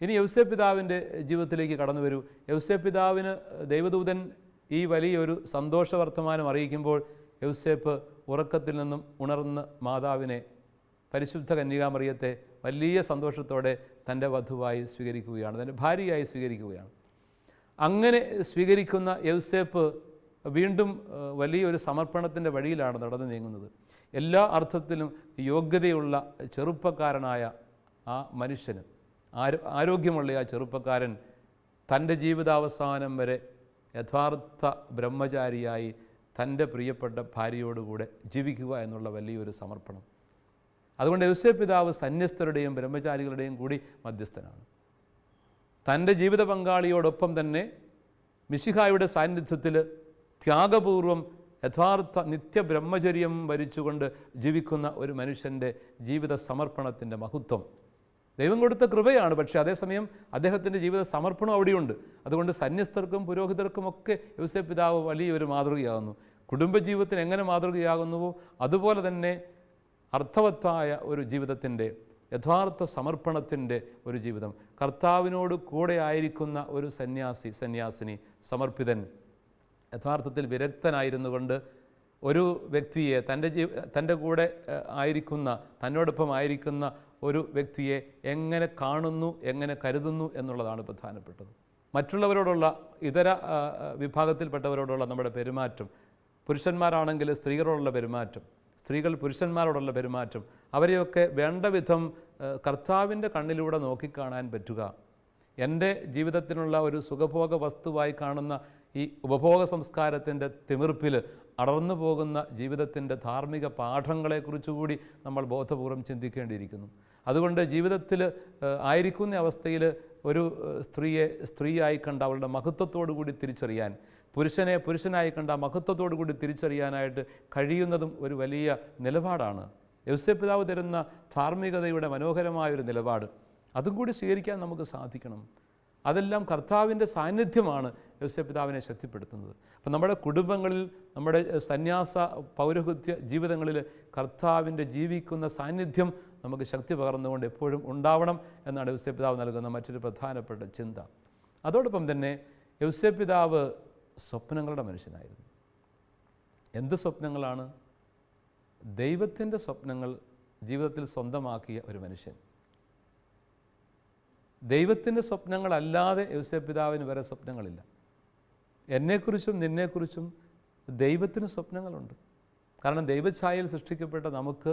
ഇനി യൗസേപ്പിതാവിൻ്റെ ജീവിതത്തിലേക്ക് കടന്നു വരൂ. യൗസേപ്പിതാവിന് ദൈവദൂതൻ ഈ വലിയൊരു സന്തോഷ വർത്തമാനം അറിയിക്കുമ്പോൾ യൗസേപ്പ് ഉറക്കത്തിൽ നിന്നും ഉണർന്ന് മാതാവിനെ പരിശുദ്ധ കന്യകാമറിയത്തെ വലിയ സന്തോഷത്തോടെ തൻ്റെ വധുവായി സ്വീകരിക്കുകയാണ്, തൻ്റെ ഭാര്യയായി സ്വീകരിക്കുകയാണ്. അങ്ങനെ സ്വീകരിക്കുന്ന യൗസേപ്പ് വീണ്ടും വലിയൊരു സമർപ്പണത്തിൻ്റെ വഴിയിലാണ് നടന്നു നീങ്ങുന്നത്. എല്ലാ അർത്ഥത്തിലും യോഗ്യതയുള്ള ചെറുപ്പക്കാരനായ ആ മനുഷ്യന്, ആരോഗ്യമുള്ള ആ ചെറുപ്പക്കാരൻ തൻ്റെ ജീവിതാവസാനം വരെ യഥാർത്ഥ ബ്രഹ്മചാരിയായി തൻ്റെ പ്രിയപ്പെട്ട ഭാര്യയോടുകൂടെ ജീവിക്കുക എന്നുള്ള വലിയൊരു സമർപ്പണം. അതുകൊണ്ട് യൗസേപ്പ് പിതാവ് സന്യസ്തരുടെയും ബ്രഹ്മചാരികളുടെയും കൂടി മധ്യസ്ഥനാണ്. തൻ്റെ ജീവിത പങ്കാളിയോടൊപ്പം തന്നെ മിശിഹായുടെ സാന്നിധ്യത്തിൽ ത്യാഗപൂർവം യഥാർത്ഥ നിത്യബ്രഹ്മചര്യം വരിച്ചുകൊണ്ട് ജീവിക്കുന്ന ഒരു മനുഷ്യൻ്റെ ജീവിത സമർപ്പണത്തിൻ്റെ മഹത്വം ദൈവം കൊടുത്ത കൃപയാണ്. പക്ഷേ അതേസമയം അദ്ദേഹത്തിൻ്റെ ജീവിത സമർപ്പണം അവിടെയുണ്ട്. അതുകൊണ്ട് സന്യസ്തർക്കും പുരോഹിതർക്കുമൊക്കെ യൗസേപ്പ് പിതാവ് വലിയൊരു മാതൃകയാകുന്നു. കുടുംബജീവിതത്തിന് എങ്ങനെ മാതൃകയാകുന്നുവോ അതുപോലെ തന്നെ അർത്ഥവത്തായ ഒരു ജീവിതത്തിൻ്റെ, യഥാർത്ഥ സമർപ്പണത്തിൻ്റെ ഒരു ജീവിതം, കർത്താവിനോട് കൂടെ ആയിരിക്കുന്ന ഒരു സന്യാസിനി, സമർപ്പിതൻ, യഥാർത്ഥത്തിൽ വിരക്തനായിരുന്നു കൊണ്ട് ഒരു വ്യക്തിയെ തൻ്റെ കൂടെ ആയിരിക്കുന്ന, തന്നോടൊപ്പം ആയിരിക്കുന്ന ഒരു വ്യക്തിയെ എങ്ങനെ കാണുന്നു, എങ്ങനെ കരുതുന്നു എന്നുള്ളതാണ് പ്രധാനപ്പെട്ടത്. മറ്റുള്ളവരോടുള്ള, ഇതര വിഭാഗത്തിൽപ്പെട്ടവരോടുള്ള നമ്മുടെ പെരുമാറ്റം, പുരുഷന്മാരാണെങ്കിൽ സ്ത്രീകളോടുള്ള പെരുമാറ്റം, സ്ത്രീകൾ പുരുഷന്മാരോടുള്ള പെരുമാറ്റം, അവരെയൊക്കെ വേണ്ട വിധം കർത്താവിൻ്റെ കണ്ണിലൂടെ നോക്കിക്കാണാൻ പറ്റുക. എൻ്റെ ജീവിതത്തിനുള്ള ഒരു സുഖഭോഗ വസ്തുവായി കാണുന്ന ഈ ഉപഭോഗ സംസ്കാരത്തിൻ്റെ തിമിർപ്പിൽ അടർന്നു പോകുന്ന ജീവിതത്തിൻ്റെ ധാർമ്മിക പാഠങ്ങളെക്കുറിച്ചുകൂടി നമ്മൾ ബോധപൂർവം ചിന്തിക്കേണ്ടിയിരിക്കുന്നു. അതുകൊണ്ട് ജീവിതത്തിൽ ആയിരിക്കുന്ന അവസ്ഥയിൽ ഒരു സ്ത്രീയെ സ്ത്രീയായി കണ്ട അവളുടെ മഹത്വത്തോടു കൂടി തിരിച്ചറിയാൻ, പുരുഷനെ പുരുഷനായി കണ്ട മഹത്വത്തോടു കൂടി തിരിച്ചറിയാനായിട്ട് കഴിയുന്നതും ഒരു വലിയ നിലപാടാണ്. യൗസേപ്പ് പിതാവ് തരുന്ന ധാർമ്മികതയുടെ മനോഹരമായൊരു നിലപാട്, അതും കൂടി സ്വീകരിക്കാൻ നമുക്ക് സാധിക്കണം. അതെല്ലാം കർത്താവിൻ്റെ സാന്നിധ്യമാണ് യൗസേപ്പ് പിതാവിനെ ശക്തിപ്പെടുത്തുന്നത്. അപ്പം നമ്മുടെ കുടുംബങ്ങളിൽ, നമ്മുടെ സന്യാസ പൗരോഹിത്യ ജീവിതങ്ങളിൽ കർത്താവിൻ്റെ ജീവിക്കുന്ന സാന്നിധ്യം നമുക്ക് ശക്തി പകർന്നുകൊണ്ട് എപ്പോഴും ഉണ്ടാവണം എന്നാണ് യൗസേപ്പ് പിതാവ് നൽകുന്ന മറ്റൊരു പ്രധാനപ്പെട്ട ചിന്ത. അതോടൊപ്പം തന്നെ യൗസേപ്പ് പിതാവ് സ്വപ്നങ്ങളുടെ മനുഷ്യനായിരുന്നു. എന്ത് സ്വപ്നങ്ങളാണ്? ദൈവത്തിൻ്റെ സ്വപ്നങ്ങൾ ജീവിതത്തിൽ സ്വന്തമാക്കിയ ഒരു മനുഷ്യൻ. ദൈവത്തിൻ്റെ സ്വപ്നങ്ങളല്ലാതെ യൗസേപ്പ് പിതാവിന് വേറെ സ്വപ്നങ്ങളില്ല. എന്നെക്കുറിച്ചും നിന്നെക്കുറിച്ചും ദൈവത്തിന് സ്വപ്നങ്ങളുണ്ട്. കാരണം ദൈവഛായയിൽ സൃഷ്ടിക്കപ്പെട്ട നമുക്ക്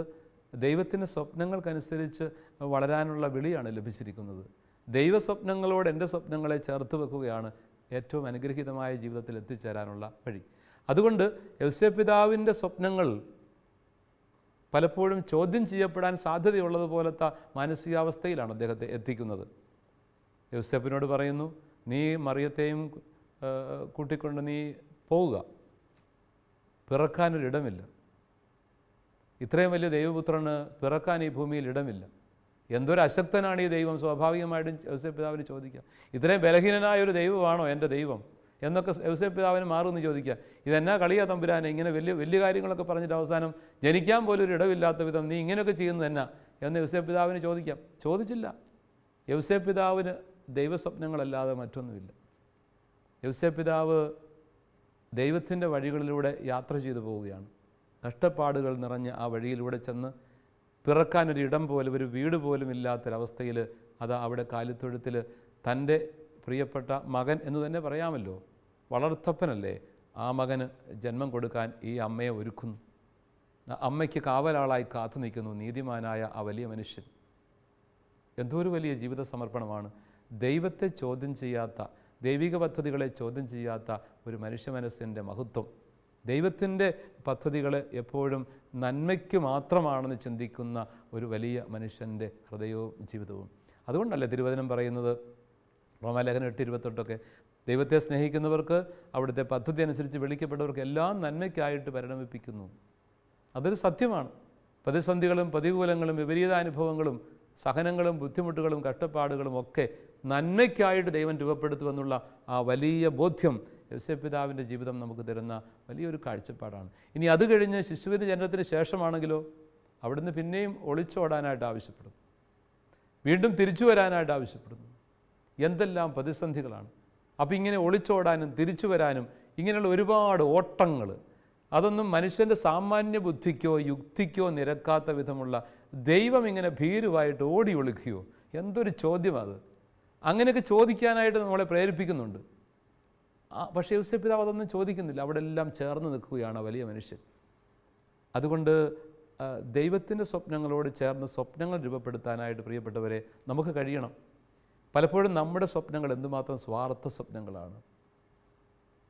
ദൈവത്തിൻ്റെ സ്വപ്നങ്ങൾക്കനുസരിച്ച് വളരാനുള്ള വിളിയാണ് ലഭിച്ചിരിക്കുന്നത്. ദൈവസ്വപ്നങ്ങളോട് എൻ്റെ സ്വപ്നങ്ങളെ ചേർത്ത് വെക്കുകയാണ് ഏറ്റവും അനുഗ്രഹീതമായ ജീവിതത്തിൽ എത്തിച്ചേരാനുള്ള വഴി. അതുകൊണ്ട് യൗസേപ്പ് പിതാവിൻ്റെ സ്വപ്നങ്ങൾ പലപ്പോഴും ചോദ്യം ചെയ്യപ്പെടാൻ സാധ്യതയുള്ളതുപോലത്തെ മാനസികാവസ്ഥയിലാണ് അദ്ദേഹത്തെ എത്തിക്കുന്നത്. യൗസേപ്പിനോട് പറയുന്നു, നീ മറിയത്തെയും കൂട്ടിക്കൊണ്ട് നീ പോവുക, പിറക്കാനൊരിടമില്ല, ഇത്രയും വലിയ ദൈവപുത്രന് പിറക്കാൻ ഈ ഭൂമിയിൽ ഇടമില്ല. എന്തൊരു അശക്തനാണ് ഈ ദൈവം, സ്വാഭാവികമായിട്ടും യൗസേപ്പ് പിതാവിന് ചോദിക്കാം. ഇത്രയും ബലഹീനനായ ഒരു ദൈവമാണോ എൻ്റെ ദൈവം എന്നൊക്കെ യൗസേപ്പ് പിതാവിന് മാറുമെന്ന് ചോദിക്കുക. ഇതെന്നാ കളിയാ തമ്പുരാനെ, ഇങ്ങനെ വലിയ കാര്യങ്ങളൊക്കെ പറഞ്ഞിട്ട് അവസാനം ജനിക്കാൻ പോലും ഒരു ഇടമില്ലാത്ത വിധം നീ ഇങ്ങനെയൊക്കെ ചെയ്യുന്നത് എന്നാ എന്ന് യൗസേപ്പ് പിതാവിന് ചോദിക്കാം. ചോദിച്ചില്ല. യൗസേപ്പ് പിതാവിന് ദൈവസ്വപ്നങ്ങളല്ലാതെ മറ്റൊന്നുമില്ല. യൗസേപ്പ് പിതാവ് ദൈവത്തിൻ്റെ വഴികളിലൂടെ യാത്ര ചെയ്തു പോവുകയാണ്. കഷ്ടപ്പാടുകൾ നിറഞ്ഞ ആ വഴിയിലൂടെ ചെന്ന് പിറക്കാനൊരിടം പോലും, ഒരു വീട് പോലും ഇല്ലാത്തൊരവസ്ഥയിൽ അത് അവിടെ കാലിത്തൊഴുത്തിൽ തൻ്റെ പ്രിയപ്പെട്ട മകൻ എന്ന് തന്നെ പറയാമല്ലോ, വളർത്തപ്പനല്ലേ, ആ മകന് ജന്മം കൊടുക്കാൻ ഈ അമ്മയെ ഒരുക്കുന്നു. അമ്മയ്ക്ക് കാവലാളായി കാത്തു നിൽക്കുന്നു നീതിമാനായ ആ വലിയ മനുഷ്യൻ. എന്തോ ഒരു വലിയ ജീവിത സമർപ്പണമാണ്. ദൈവത്തെ ചോദ്യം ചെയ്യാത്ത, ദൈവിക പദ്ധതികളെ ചോദ്യം ചെയ്യാത്ത ഒരു മനുഷ്യ മനസ്സിൻ്റെ മഹത്വം. ദൈവത്തിൻ്റെ പദ്ധതികൾ എപ്പോഴും നന്മയ്ക്ക് മാത്രമാണെന്ന് ചിന്തിക്കുന്ന ഒരു വലിയ മനുഷ്യൻ്റെ ഹൃദയവും ജീവിതവും. അതുകൊണ്ടല്ലേ തിരുവചനം പറയുന്നത്, റോമാലേഖനം 8:28 ദൈവത്തെ സ്നേഹിക്കുന്നവർക്ക് അവിടുത്തെ പദ്ധതി അനുസരിച്ച് വിളിക്കപ്പെട്ടവർക്ക് എല്ലാം നന്മയ്ക്കായിട്ട് പരിണമിപ്പിക്കുന്നു. അതൊരു സത്യമാണ്. പ്രതിസന്ധികളും പ്രതികൂലങ്ങളും വിപരീതാനുഭവങ്ങളും സഹനങ്ങളും ബുദ്ധിമുട്ടുകളും കഷ്ടപ്പാടുകളും ഒക്കെ നന്മയ്ക്കായിട്ട് ദൈവം രൂപപ്പെടുത്തുമെന്നുള്ള ആ വലിയ ബോധ്യം യൗസേപ്പ് പിതാവിൻ്റെ ജീവിതം നമുക്ക് തരുന്ന വലിയൊരു കാഴ്ചപ്പാടാണ്. ഇനി അത് കഴിഞ്ഞ് ശിശുവിൻ്റെ ജനനത്തിന് ശേഷമാണെങ്കിലോ അവിടുന്ന് പിന്നെയും ഒളിച്ചോടാനായിട്ട് ആവശ്യപ്പെടുന്നു, വീണ്ടും തിരിച്ചു വരാനായിട്ട് ആവശ്യപ്പെടുന്നു. എന്തെല്ലാം പ്രതിസന്ധികളാണ്! അപ്പോൾ ഇങ്ങനെ ഒളിച്ചോടാനും തിരിച്ചു വരാനും ഇങ്ങനെയുള്ള ഒരുപാട് ഓട്ടങ്ങൾ, അതൊന്നും മനുഷ്യൻ്റെ സാമാന്യ ബുദ്ധിക്കോ യുക്തിക്കോ നിരക്കാത്ത വിധമുള്ള ദൈവം ഇങ്ങനെ ഭീരുവായിട്ട് ഓടി ഒളിക്കുകയോ? എന്തൊരു ചോദ്യമാണ്! അങ്ങനെയൊക്കെ ചോദിക്കാനായിട്ട് നമ്മളെ പ്രേരിപ്പിക്കുന്നുണ്ട്. പക്ഷേ യോസേപ്പ് പിതാവ് അതൊന്നും ചോദിക്കുന്നില്ല. അവിടെ എല്ലാം ചേർന്ന് നിൽക്കുകയാണ് വലിയ മനുഷ്യൻ. അതുകൊണ്ട് ദൈവത്തിൻ്റെ സ്വപ്നങ്ങളോട് ചേർന്ന് സ്വപ്നങ്ങൾ രൂപപ്പെടുത്താനായിട്ട് പ്രിയപ്പെട്ടവരെ നമുക്ക് കഴിയണം. പലപ്പോഴും നമ്മുടെ സ്വപ്നങ്ങൾ എന്തുമാത്രം സ്വാർത്ഥ സ്വപ്നങ്ങളാണ്.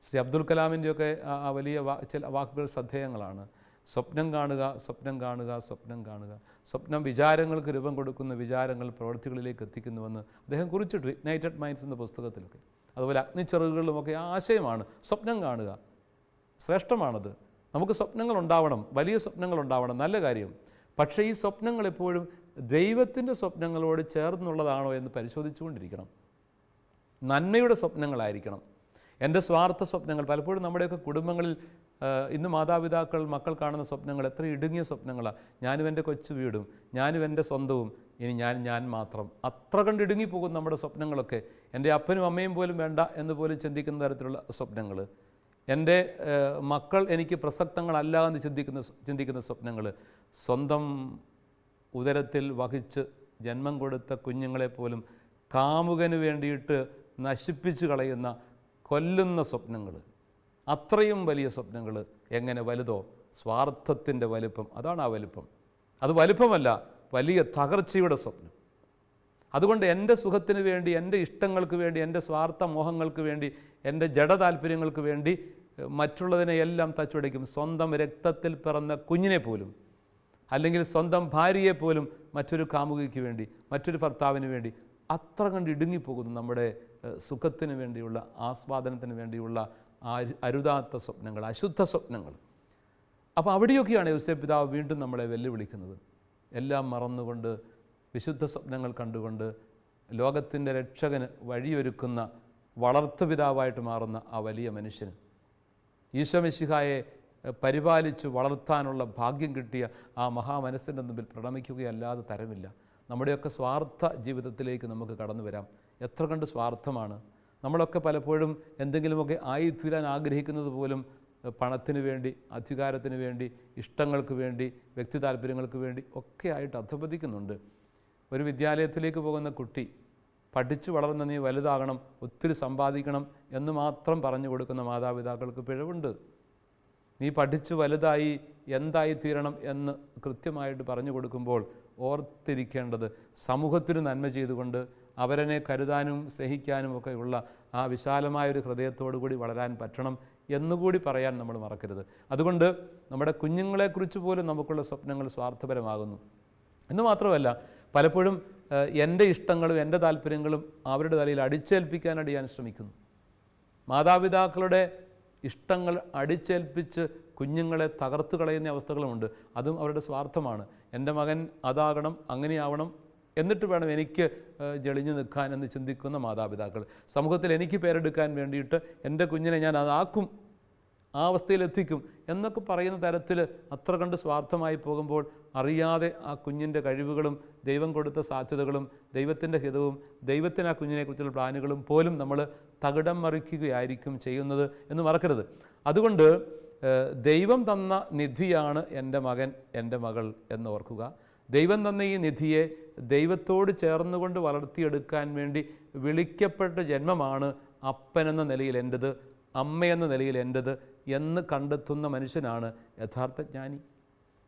ശ്രീ അബ്ദുൽ കലാമിൻ്റെയൊക്കെ ആ വലിയ ചില വാക്കുകൾ ശ്രദ്ധേയങ്ങളാണ്. സ്വപ്നം കാണുക, സ്വപ്നം കാണുക, സ്വപ്നം കാണുക. സ്വപ്നം വിചാരങ്ങൾക്ക് രൂപം കൊടുക്കുന്ന, വിചാരങ്ങൾ പ്രവൃത്തികളിലേക്ക് എത്തിക്കുന്നുവെന്ന് അദ്ദേഹം കുറിച്ചിട്ടു ഇഗ്നൈറ്റഡ് മൈൻഡ്സ് എന്ന പുസ്തകത്തിലൊക്കെ. അതുപോലെ അഗ്നിച്ചിറകുകളിലുമൊക്കെ ആശയമാണ് സ്വപ്നം കാണുക. ശ്രേഷ്ഠമാണത്. നമുക്ക് സ്വപ്നങ്ങൾ ഉണ്ടാവണം, വലിയ സ്വപ്നങ്ങൾ ഉണ്ടാവണം, നല്ല കാര്യം. പക്ഷേ ഈ സ്വപ്നങ്ങൾ എപ്പോഴും ദൈവത്തിൻ്റെ സ്വപ്നങ്ങളോട് ചേർന്നുള്ളതാണോ എന്ന് പരിശോധിച്ചുകൊണ്ടിരിക്കണം. നന്മയുടെ സ്വപ്നങ്ങളായിരിക്കണം. എൻ്റെ സ്വാർത്ഥ സ്വപ്നങ്ങൾ പലപ്പോഴും നമ്മുടെയൊക്കെ കുടുംബങ്ങളിൽ ഇന്ന് മാതാപിതാക്കൾ മക്കൾ കാണുന്ന സ്വപ്നങ്ങൾ എത്ര ഇടുങ്ങിയ സ്വപ്നങ്ങളാണ്. ഞാനും എൻ്റെ കൊച്ചു വീടും, ഞാനും എൻ്റെ സ്വന്തവും, ഇനി ഞാൻ മാത്രം. അത്ര കണ്ട് ഇടുങ്ങിപ്പോകും നമ്മുടെ സ്വപ്നങ്ങളൊക്കെ. എൻ്റെ അപ്പനും അമ്മയും പോലും വേണ്ട എന്ന് പോലും ചിന്തിക്കുന്ന തരത്തിലുള്ള സ്വപ്നങ്ങൾ. എൻ്റെ മക്കൾ എനിക്ക് പ്രസക്തങ്ങളല്ല എന്ന് ചിന്തിക്കുന്ന സ്വപ്നങ്ങൾ. സ്വന്തം ഉദരത്തിൽ വഹിച്ച് ജന്മം കൊടുത്ത കുഞ്ഞുങ്ങളെപ്പോലും കാമുകന് വേണ്ടിയിട്ട് നശിപ്പിച്ച് കളയുന്ന, കൊല്ലുന്ന സ്വപ്നങ്ങൾ. അത്രയും വലിയ സ്വപ്നങ്ങൾ. എങ്ങനെ വലുതോ? സ്വാർത്ഥത്തിൻ്റെ വലിപ്പം. അതാണ് ആ വലിപ്പം. അത് വലിപ്പമല്ല, വലിയ തകർച്ചയുടെ സ്വപ്നം. അതുകൊണ്ട് എൻ്റെ സുഖത്തിന് വേണ്ടി, എൻ്റെ ഇഷ്ടങ്ങൾക്ക് വേണ്ടി, എൻ്റെ സ്വാർത്ഥ മോഹങ്ങൾക്ക് വേണ്ടി, എൻ്റെ ജഡതാല്പര്യങ്ങൾക്ക് വേണ്ടി മറ്റുള്ളതിനെയെല്ലാം തച്ചുടയ്ക്കും. സ്വന്തം രക്തത്തിൽ പിറന്ന കുഞ്ഞിനെ പോലും, അല്ലെങ്കിൽ സ്വന്തം ഭാര്യയെപ്പോലും മറ്റൊരു കാമുകിക്ക് വേണ്ടി, മറ്റൊരു ഭർത്താവിന് വേണ്ടി അത്ര കണ്ട് ഇടുങ്ങിപ്പോകുന്നു നമ്മുടെ സുഖത്തിന് വേണ്ടിയുള്ള, ആസ്വാദനത്തിന് വേണ്ടിയുള്ള അരുതാത്ത സ്വപ്നങ്ങൾ, അശുദ്ധ സ്വപ്നങ്ങൾ. അപ്പോൾ അവിടെയൊക്കെയാണ് യോസേപ്പ് പിതാവ് വീണ്ടും നമ്മളെ വെല്ലുവിളിക്കുന്നത്. എല്ലാം മറന്നുകൊണ്ട്, വിശുദ്ധ സ്വപ്നങ്ങൾ കണ്ടുകൊണ്ട് ലോകത്തിൻ്റെ രക്ഷകന് വഴിയൊരുക്കുന്ന വളർത്തുപിതാവായിട്ട് മാറുന്ന ആ വലിയ മനുഷ്യന്, ഈശോ മിശിഹായെ പരിപാലിച്ച് വളർത്താനുള്ള ഭാഗ്യം കിട്ടിയ ആ മഹാമനസ്സിൻ്റെ മുമ്പിൽ പ്രണമിക്കുകയല്ലാതെ തരമില്ല. നമ്മുടെയൊക്കെ സ്വാർത്ഥ ജീവിതത്തിലേക്ക് നമുക്ക് കടന്നു വരാം. എത്ര കണ്ട് സ്വാർത്ഥമാണ് നമ്മളൊക്കെ. പലപ്പോഴും എന്തെങ്കിലുമൊക്കെ ആയിത്തീരാൻ ആഗ്രഹിക്കുന്നത് പോലും പണത്തിന് വേണ്ടി, അധികാരത്തിന് വേണ്ടി, ഇഷ്ടങ്ങൾക്ക് വേണ്ടി, വ്യക്തി താല്പര്യങ്ങൾക്ക് വേണ്ടി ഒക്കെ ആയിട്ട് അധപതിക്കുന്നുണ്ട്. ഒരു വിദ്യാലയത്തിലേക്ക് പോകുന്ന കുട്ടി പഠിച്ചു വളർന്ന നീ വലുതാകണം, ഒത്തിരി സമ്പാദിക്കണം എന്ന് മാത്രം പറഞ്ഞു കൊടുക്കുന്ന മാതാപിതാക്കൾക്ക് പിഴവുണ്ട്. നീ പഠിച്ചു വലുതായി എന്തായി തീരണം എന്ന് കൃത്യമായിട്ട് പറഞ്ഞു കൊടുക്കുമ്പോൾ ഓർത്തിരിക്കേണ്ടത് സമൂഹത്തിന് നന്മ ചെയ്തുകൊണ്ട് അവരനെ കരുതാനും സ്നേഹിക്കാനും ഒക്കെ ഉള്ള ആ വിശാലമായൊരു ഹൃദയത്തോടു കൂടി വളരാൻ പറ്റണം എന്നുകൂടി പറയാൻ നമ്മൾ മറക്കരുത്. അതുകൊണ്ട് നമ്മുടെ കുഞ്ഞുങ്ങളെക്കുറിച്ച് പോലും നമുക്കുള്ള സ്വപ്നങ്ങൾ സ്വാർത്ഥപരമാകുന്നു എന്ന് മാത്രമല്ല, പലപ്പോഴും എൻ്റെ ഇഷ്ടങ്ങളും എൻ്റെ താല്പര്യങ്ങളും അവരുടെ തലയിൽ അടിച്ചേൽപ്പിക്കാൻ ശ്രമിക്കുന്നു. മാതാപിതാക്കളുടെ ഇഷ്ടങ്ങൾ അടിച്ചേൽപ്പിച്ച് കുഞ്ഞുങ്ങളെ തകർത്ത് കളയുന്ന അവസ്ഥകളുമുണ്ട്. അതും അവരുടെ സ്വാർത്ഥമാണ്. എൻ്റെ മകൻ അതാകണം, അങ്ങനെയാവണം, എന്നിട്ട് വേണം എനിക്ക് ജളിഞ്ഞു നിൽക്കാൻ എന്ന് ചിന്തിക്കുന്ന മാതാപിതാക്കൾ. സമൂഹത്തിൽ എനിക്ക് പേരെടുക്കാൻ വേണ്ടിയിട്ട് എൻ്റെ കുഞ്ഞിനെ ഞാൻ അതാക്കും, ആ അവസ്ഥയിലെത്തിക്കും എന്നൊക്കെ പറയുന്ന തരത്തിൽ അത്ര കണ്ട് സ്വാർത്ഥമായി പോകുമ്പോൾ അറിയാതെ ആ കുഞ്ഞിൻ്റെ കഴിവുകളും ദൈവം കൊടുത്ത സാധ്യതകളും ദൈവത്തിൻ്റെ ഹിതവും ദൈവത്തിന് ആ കുഞ്ഞിനെക്കുറിച്ചുള്ള പ്ലാനുകളും പോലും നമ്മൾ തകിടം മറിക്കുകയായിരിക്കും ചെയ്യുന്നത് എന്ന് മറക്കരുത്. അതുകൊണ്ട് ദൈവം തന്ന നിധിയാണ് എൻ്റെ മകൻ, എൻ്റെ മകൾ എന്ന് ഓർക്കുക. ദൈവം തന്ന ഈ നിധിയെ ദൈവത്തോട് ചേർന്നുകൊണ്ട് വളർത്തിയെടുക്കാൻ വേണ്ടി വിളിക്കപ്പെട്ട ജന്മമാണ് അപ്പനെന്ന നിലയിൽ എൻ്റെത്, അമ്മയെന്ന നിലയിൽ എൻ്റെത് എന്ന് കണ്ടെത്തുന്ന മനുഷ്യനാണ് യഥാർത്ഥ ജ്ഞാനി.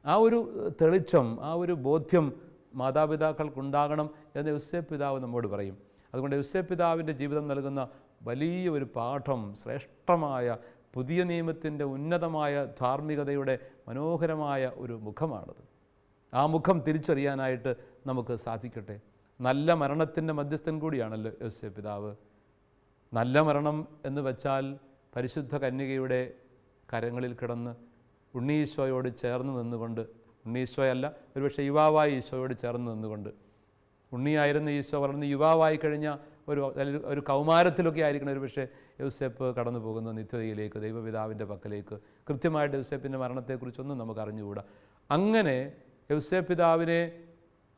ആ ഒരു തെളിച്ചം, ആ ഒരു ബോധ്യം മാതാപിതാക്കൾക്കുണ്ടാകണം എന്ന് യോസേപ്പ് പിതാവ് നമ്മോട് പറയും. അതുകൊണ്ട് യോസേപ്പ് പിതാവിൻ്റെ ജീവിതം നൽകുന്ന വലിയ ഒരു പാഠം, ശ്രേഷ്ഠമായ പുതിയ നിയമത്തിൻ്റെ ഉന്നതമായ ധാർമ്മികതയുടെ മനോഹരമായ ഒരു മുഖമാണത്. ആ മുഖം തിരിച്ചറിയാനായിട്ട് നമുക്ക് സാധിക്കട്ടെ. നല്ല മരണത്തിൻ്റെ മധ്യസ്ഥൻ കൂടിയാണല്ലോ യോസേപ്പ് പിതാവ്. നല്ല മരണം എന്ന് വച്ചാൽ പരിശുദ്ധ കന്യകയുടെ കരങ്ങളിൽ കിടന്ന് ഉണ്ണീശോയോട് ചേർന്ന് നിന്നുകൊണ്ട്, ഉണ്ണീശോയല്ല ഒരുപക്ഷെ യുവാവായി ഈശോയോട് ചേർന്ന് നിന്നുകൊണ്ട്, ഉണ്ണിയായിരുന്ന ഈശോ വളർന്ന് യുവാവായി കഴിഞ്ഞ ഒരു കൗമാരത്തിലൊക്കെ ആയിരിക്കണം ഒരുപക്ഷെ യോസേപ്പ് കടന്നു പോകുന്ന നിത്യതയിലേക്ക്, ദൈവപിതാവിൻ്റെ പക്കലേക്ക്. കൃത്യമായിട്ട് യോസേപ്പിൻ്റെ മരണത്തെക്കുറിച്ചൊന്നും നമുക്ക് അറിഞ്ഞുകൂടാ. അങ്ങനെ യോസേപ്പ് പിതാവിനെ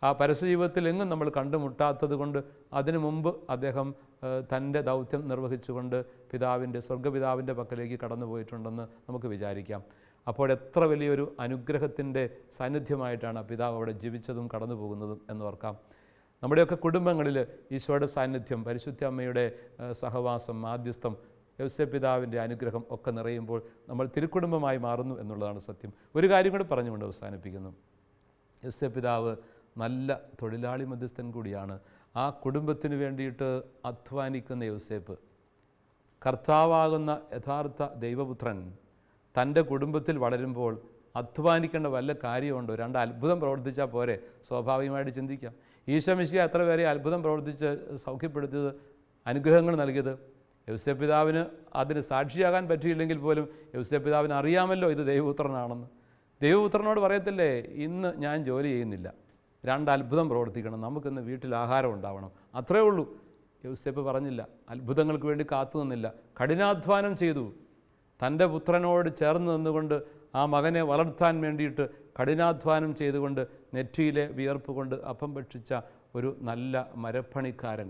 ആ പരസ്യജീവിതത്തിൽ എങ്ങും നമ്മൾ കണ്ടുമുട്ടാത്തത് കൊണ്ട് അതിനു മുമ്പ് അദ്ദേഹം തൻ്റെ ദൗത്യം നിർവഹിച്ചുകൊണ്ട് സ്വർഗപിതാവിൻ്റെ പക്കലേക്ക് കടന്നു പോയിട്ടുണ്ടെന്ന് നമുക്ക് വിചാരിക്കാം. അപ്പോൾ എത്ര വലിയൊരു അനുഗ്രഹത്തിൻ്റെ സാന്നിധ്യമായിട്ടാണ് ആ പിതാവ് അവിടെ ജീവിച്ചതും കടന്നു പോകുന്നതും എന്ന് ഓർക്കാം. നമ്മുടെയൊക്കെ കുടുംബങ്ങളിൽ ഈശോയുടെ സാന്നിധ്യം, പരിശുദ്ധ അമ്മയുടെ സഹവാസം, മാധ്യസ്ഥം, യൗസേപ്പ് പിതാവിൻ്റെ അനുഗ്രഹം ഒക്കെ നിറയുമ്പോൾ നമ്മൾ തിരുക്കുടുംബമായി മാറുന്നു എന്നുള്ളതാണ് സത്യം. ഒരു കാര്യം കൂടി പറഞ്ഞുകൊണ്ട് അവസാനിപ്പിക്കുന്നു. യൗസേപ്പ് പിതാവ് നല്ല തൊഴിലാളി മധ്യസ്ഥൻ കൂടിയാണ്. ആ കുടുംബത്തിന് വേണ്ടിയിട്ട് അധ്വാനിക്കുന്ന യൗസേപ്പ്, കർത്താവാകുന്ന യഥാർത്ഥ ദൈവപുത്രൻ തൻ്റെ കുടുംബത്തിൽ വളരുമ്പോൾ അധ്വാനിക്കേണ്ട വല്ല കാര്യമുണ്ടോ? രണ്ട് അത്ഭുതം പ്രവർത്തിച്ചാൽ പോരെ? സ്വാഭാവികമായിട്ട് ചിന്തിക്കാം. ഈശോ മിശിഹ എത്ര പേരെ അത്ഭുതം പ്രവർത്തിച്ച് സൗഖ്യപ്പെടുത്തിയത്, അനുഗ്രഹങ്ങൾ നൽകിയത്. യൗസേപ്പ് പിതാവിന് അതിന് സാക്ഷിയാകാൻ പറ്റിയില്ലെങ്കിൽ പോലും യൗസേപ്പ് പിതാവിന് അറിയാമല്ലോ ഇത് ദൈവപുത്രനാണെന്ന്. ദൈവപുത്രനോട് പറയത്തില്ലേ, ഇന്ന് ഞാൻ ജോലി ചെയ്യുന്നില്ല, രണ്ട് അത്ഭുതം പ്രവർത്തിക്കണം, നമുക്കിന്ന് വീട്ടിൽ ആഹാരം ഉണ്ടാവണം, അത്രേ ഉള്ളൂ. യൗസേപ്പ് പറഞ്ഞില്ല, അത്ഭുതങ്ങൾക്ക് വേണ്ടി കാത്തു നിന്നില്ല, കഠിനാധ്വാനം ചെയ്തു. തൻ്റെ പുത്രനോട് ചേർന്ന് നിന്നുകൊണ്ട് ആ മകനെ വളർത്താൻ വേണ്ടിയിട്ട് കഠിനാധ്വാനം ചെയ്തുകൊണ്ട് നെറ്റിയിലെ വിയർപ്പ് കൊണ്ട് അപ്പം ഭക്ഷിച്ച ഒരു നല്ല മരപ്പണിക്കാരൻ,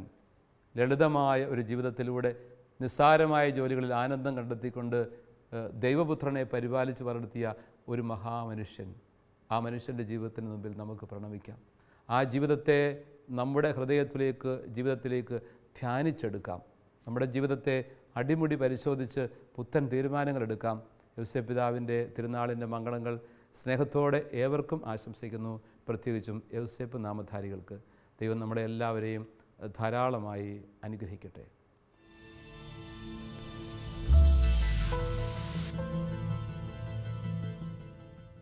ലളിതമായ ഒരു ജീവിതത്തിലൂടെ നിസ്സാരമായ ജോലികളിൽ ആനന്ദം കണ്ടെത്തിക്കൊണ്ട് ദൈവപുത്രനെ പരിപാലിച്ച് വളർത്തിയ ഒരു മഹാമനുഷ്യൻ. ആ മനുഷ്യൻ്റെ ജീവിതത്തിന് മുമ്പിൽ നമുക്ക് പ്രണമിക്കാം. ആ ജീവിതത്തെ നമ്മുടെ ജീവിതത്തിലേക്ക് ധ്യാനിച്ചെടുക്കാം. നമ്മുടെ ജീവിതത്തെ അടിമുടി പരിശോധിച്ച് പുത്തൻ തീരുമാനങ്ങളെടുക്കാം. യൗസേപ്പ് പിതാവിൻ്റെ തിരുനാളിൻ്റെ മംഗളങ്ങൾ സ്നേഹത്തോടെ ഏവർക്കും ആശംസിക്കുന്നു. പ്രത്യേകിച്ചും യൗസേപ്പ് നാമധാരികൾക്ക്. ദൈവം നമ്മളെ എല്ലാവരെയും ധാരാളമായി അനുഗ്രഹിക്കട്ടെ.